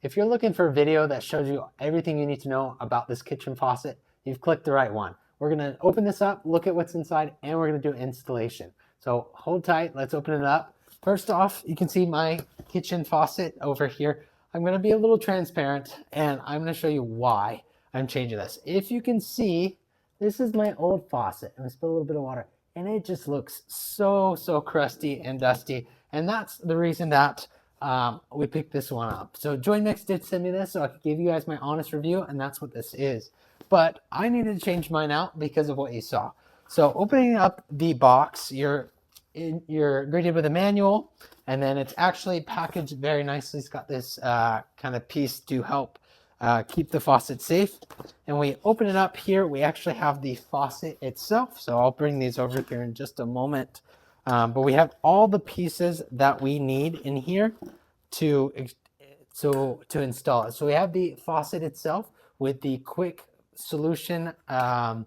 If you're looking for a video that shows you everything you need to know about this kitchen faucet, you've clicked the right one. We're gonna open this up, look at what's inside, and we're gonna do installation. So hold tight, let's open it up. First off, you can see my kitchen faucet over here. I'm gonna be a little transparent and I'm gonna show you why I'm changing this. If you can see, this is my old faucet. I'm gonna spill a little bit of water and it just looks so crusty and dusty. And that's the reason that we picked this one up. So JoyMix did send me this so I could give you guys my honest review, and that's what this is. But I needed to change mine out because of what you saw. So opening up the box, you're greeted with a manual, and then it's actually packaged very nicely. It's got this kind of piece to help keep the faucet safe. And we open it up here, we actually have the faucet itself. So I'll bring these over here in just a moment. But we have all the pieces that we need in here to install it. So we have the faucet itself with the quick solution kind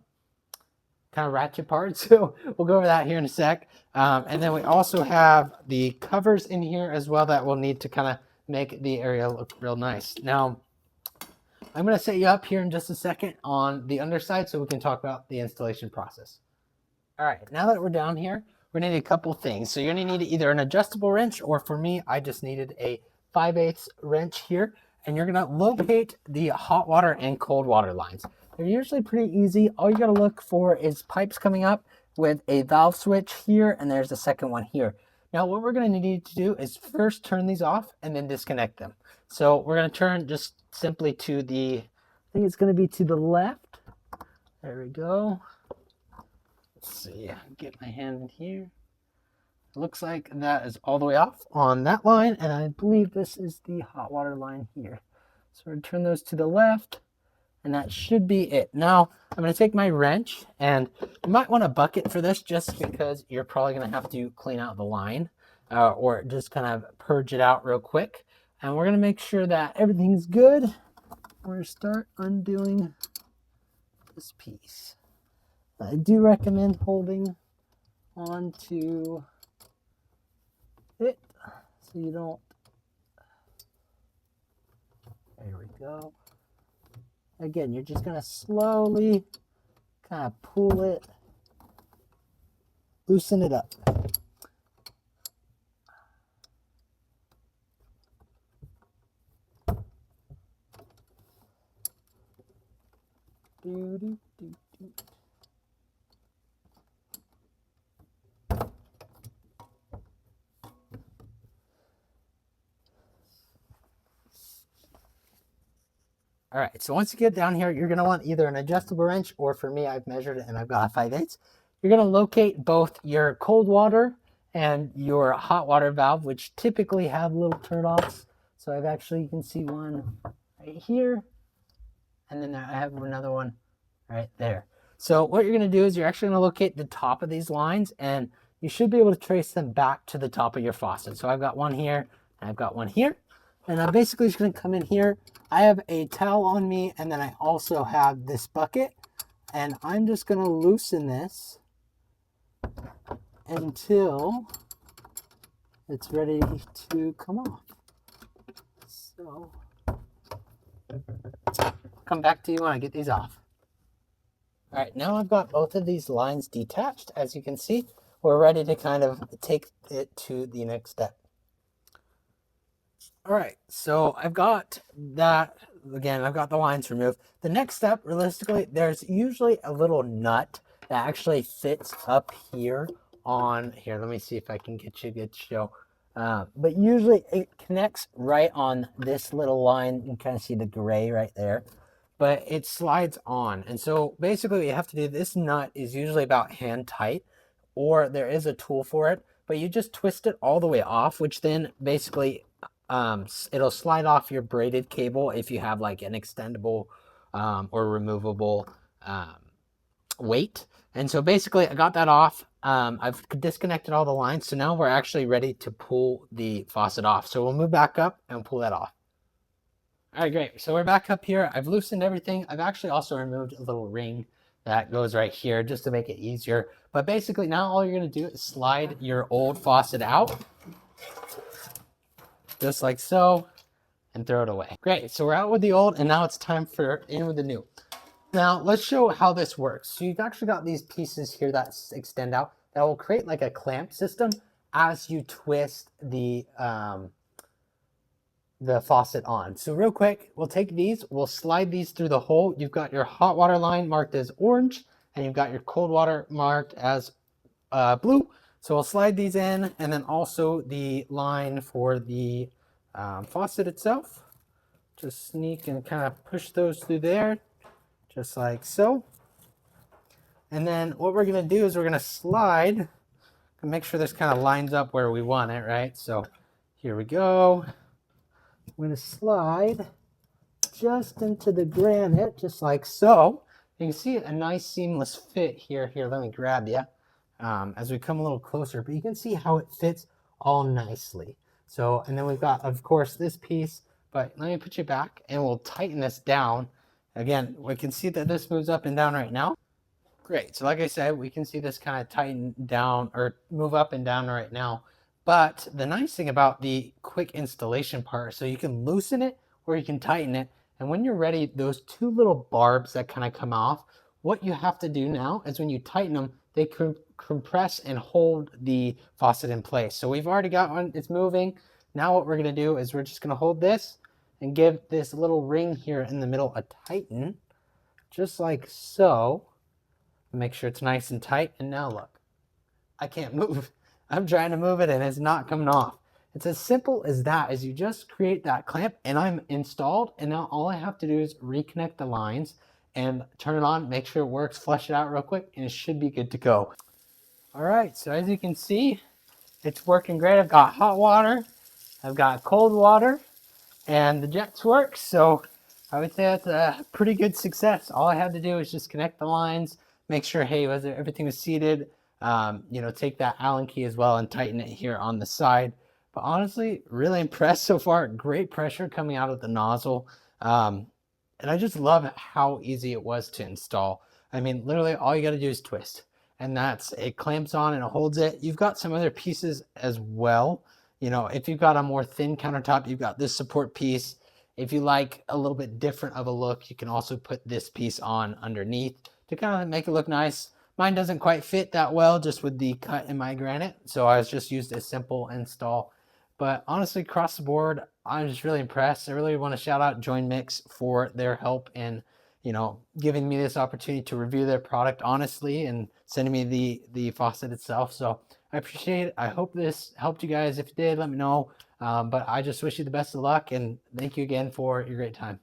of ratchet part. So we'll go over that here in a sec. And then we also have the covers in here as well that we'll need to kind of make the area look real nice. Now, I'm going to set you up here in just a second on the underside so we can talk about the installation process. All right, now that we're down here, we're gonna need a couple things. So you're gonna need either an adjustable wrench, or for me, I just needed a 5/8 wrench here. And you're gonna locate the hot water and cold water lines. They're usually pretty easy. All you gotta look for is pipes coming up with a valve switch here, and there's a second one here. Now what we're gonna need to do is first turn these off and then disconnect them. So we're gonna turn just simply to the, I think it's gonna be to the left. There we go. Let's see, get my hand in here. Looks like that is all the way off on that line, and I believe this is the hot water line here. So we're gonna turn those to the left, and that should be it. Now, I'm gonna take my wrench, and you might want a bucket for this just because you're probably gonna have to clean out the line or just kind of purge it out real quick. And we're gonna make sure that everything's good. We're gonna start undoing this piece. I do recommend holding on to it so you don't, there we go. Again, you're just gonna slowly kind of pull it, loosen it up. All right, so once you get down here, you're gonna want either an adjustable wrench, or for me, I've measured it and I've got a 5/8. You're gonna locate both your cold water and your hot water valve, which typically have little turn-offs. So I've actually, you can see one right here, and then I have another one right there. So what you're gonna do is you're actually gonna locate the top of these lines, and you should be able to trace them back to the top of your faucet. So I've got one here, and I've got one here. And I'm basically just gonna come in here. I have a towel on me, and then I also have this bucket. And I'm just gonna loosen this until it's ready to come off. So, come back to you when I get these off. All right, now I've got both of these lines detached. As you can see, we're ready to kind of take it to the next step. All right, so I've got that, again, I've got the lines removed. The next step, realistically, there's usually a little nut that actually fits up here on, here, let me see if I can get you a good show. But usually it connects right on this little line. You can kind of see the gray right there, but it slides on. And so basically what you have to do, this nut is usually about hand tight, or there is a tool for it, but you just twist it all the way off, which then basically it'll slide off your braided cable if you have like an extendable or removable weight. And so basically I got that off. I've disconnected all the lines, so now we're actually ready to pull the faucet off. So we'll move back up and pull that off. All right, great. So we're back up here. I've loosened everything. I've actually also removed a little ring that goes right here just to make it easier. But basically now all you're gonna do is slide your old faucet out, just like so. and throw it away. Great, so we're out with the old and now it's time for in with the new. Now let's show how this works. So you've actually got these pieces here that extend out that will create like a clamp system as you twist the faucet on. So real quick, we'll take these, we'll slide these through the hole. You've got your hot water line marked as orange, and you've got your cold water marked as blue. So we'll slide these in, and then also the line for the faucet itself. Just sneak and kind of push those through there, just like so. And then what we're gonna do is we're gonna slide and make sure this kind of lines up where we want it, right? So here we go. I'm going to slide just into the granite, just like so. You can see a nice seamless fit here. Here, let me grab you as we come a little closer. But you can see how it fits all nicely. So, and then we've got, of course, this piece. But let me put you back, and we'll tighten this down. Again, we can see that this moves up and down right now. Great. So like I said, we can see this kind of tighten down or move up and down right now. But the nice thing about the quick installation part, so you can loosen it or you can tighten it. And when you're ready, those two little barbs that kind of come off, what you have to do now is when you tighten them, they compress and hold the faucet in place. So we've already got one, it's moving. Now what we're going to do is we're just going to hold this and give this little ring here in the middle a tighten, just like so. Make sure it's nice and tight. And now look, I can't move. I'm trying to move it and it's not coming off. It's as simple as that, as you just create that clamp and I'm installed. And now all I have to do is reconnect the lines and turn it on, make sure it works, flush it out real quick, and it should be good to go. All right, so as you can see, it's working great. I've got hot water, I've got cold water, and the jets work. So I would say that's a pretty good success. All I had to do is just connect the lines, make sure, hey, everything was seated, take that Allen key as well and tighten it here on the side. But honestly, really impressed so far. Great pressure coming out of the nozzle. And I just love how easy it was to install. I mean, literally all you got to do is twist. And it clamps on and it holds it. You've got some other pieces as well. If you've got a more thin countertop, you've got this support piece. If you like a little bit different of a look, you can also put this piece on underneath to kind of make it look nice. Mine doesn't quite fit that well just with the cut in my granite, so I just used a simple install. But honestly, across the board, I'm just really impressed. I really want to shout out Join Mix for their help in, giving me this opportunity to review their product honestly and sending me the faucet itself. So I appreciate it. I hope this helped you guys. If it did, let me know. But I just wish you the best of luck and thank you again for your great time.